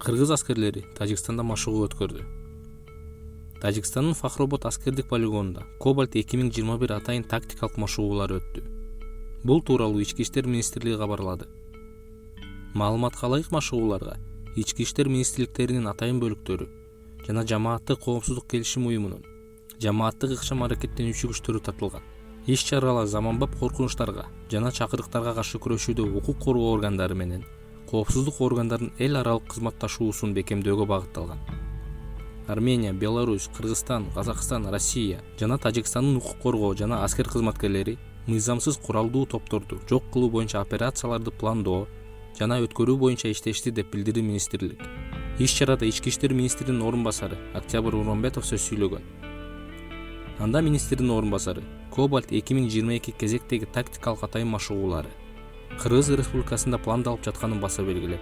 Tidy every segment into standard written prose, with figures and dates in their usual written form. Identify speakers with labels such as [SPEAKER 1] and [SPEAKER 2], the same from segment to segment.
[SPEAKER 1] Кыргыз аскерлери Тажикстанда машыгуу өткөрдү. Тажикстандын Фахробод аскердик полигонунда Кобальт 2021 атайын тактикалык машыгуулар өттү. Бул тууралуу Ички иштер министрлиги кабарлады. Маалыматка ылайык машыгууларга Ички иштер министрликтеринин атайын бөлүктөрү жана жамааттык коопсуздук келишим уюмунун жамааттык ыкчам-аракеттенүүчү күчтөрү тартылган. Иш-чаралар заманбап коркунучтарга жана чакырыктарга каршы күрөшүүдө укук коргоо органдары менен коопсуздук органдарынын эл аралык кызматташуусун бекемдөөгө багытталган. Армения, Беларусь, Кыргызстан, Казакстан, Россия жана Тажикстандын укук коргоо жана аскер кызматкерлери мыйзамсыз куралдуу топторду жок кылуу боюнча операцияларды пландоо жана өткөрүү боюнча иштешти деп билдирди министрлик. Иш-чарада Ички иштер министринин орун басары Октябрь Уромбетов сөз сүйлөгөн. Анда министрдин орун басары Кобальт 2022 кезектеги тактикалык атайын машыгуулары Кыргыз Республикасында пландалып жатканын баса белгилеп,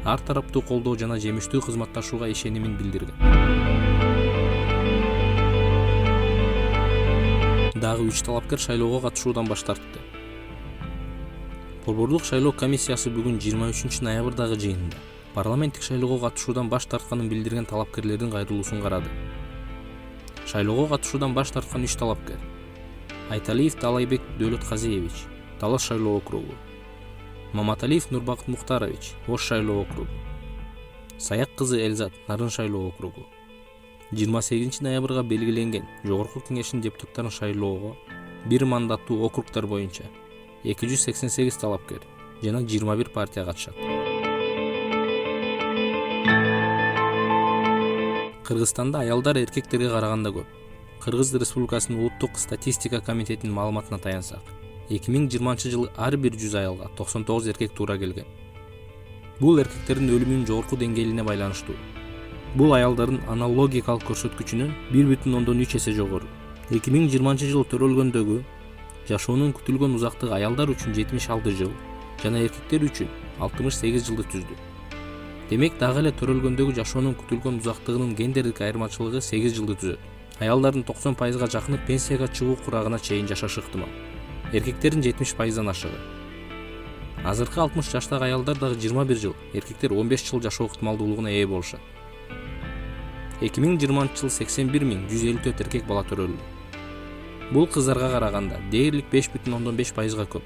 [SPEAKER 1] ар тараптуу колдоо жана жемиштүү кызматташууга ишенимин билдирген. Дагы 3 талапкер шайлоого катышуудан баш тартты. Борбордук шайлоо комиссиясы бүгүн 23 ноябрдагы жыйынында парламенттик шайлоого катышуудан баш тартканын билдирген талапкерлердин кайрылуусун карады. Шайлоого катышуудан баш тарткан 3 талапкер: Айталиев Талайбек Дөөлөтказиевич, Талас шайлоо округу; Маматалиев Нурбакыт Мухтарович, Ош шайлоо округу; Саяк кызы Элзат, Нарын шайлоо округу. 28 ноябрга белгиленген Жогорку кеңештин депутаттарын шайлоого бир мандаттуу округдар боюнча 288 талапкер жана 21 партия катышат. Кыргызстанда аялдар эркектерге караганда көп. Кыргыз Республикасынын улуттук статистика комитетинин маалыматына таянсак, 2020 жылы ар бир 100 аялга 99 эркек туура келген. Бул эркектердин өлүмүнүн жогорку деңгээлине байланыштуу. Бул аялдардын аналогикалык көрсөткүчүнөн 1,3 эсе жогору. 2020 жылы төрөлгөндөгү жашоонун күтүлгөн узактыгы аялдар үчүн 76 жыл жана эркектер үчүн 68 жылды түздү. Демек дагы эле төрөлгөндөгү жашоонун күтүлгөн узактыгынын гендердик айырмачылыгы 8 жылды түзөт. Аялдардын 90%га жакыны пенсияга чыгуу курагына чейин жашашы ыктымал. Эркектердин 70%дан ашыгы. Азыркы 60 жаштагы аялдар дагы 21 жыл, эркектер 15 жыл жашоо ыктымалдуулугуна ээ болушат. 2020 жылы 81.154 эркек бала төрөлдү. Бул кыздарга караганда дээрлик 5,5%га көп.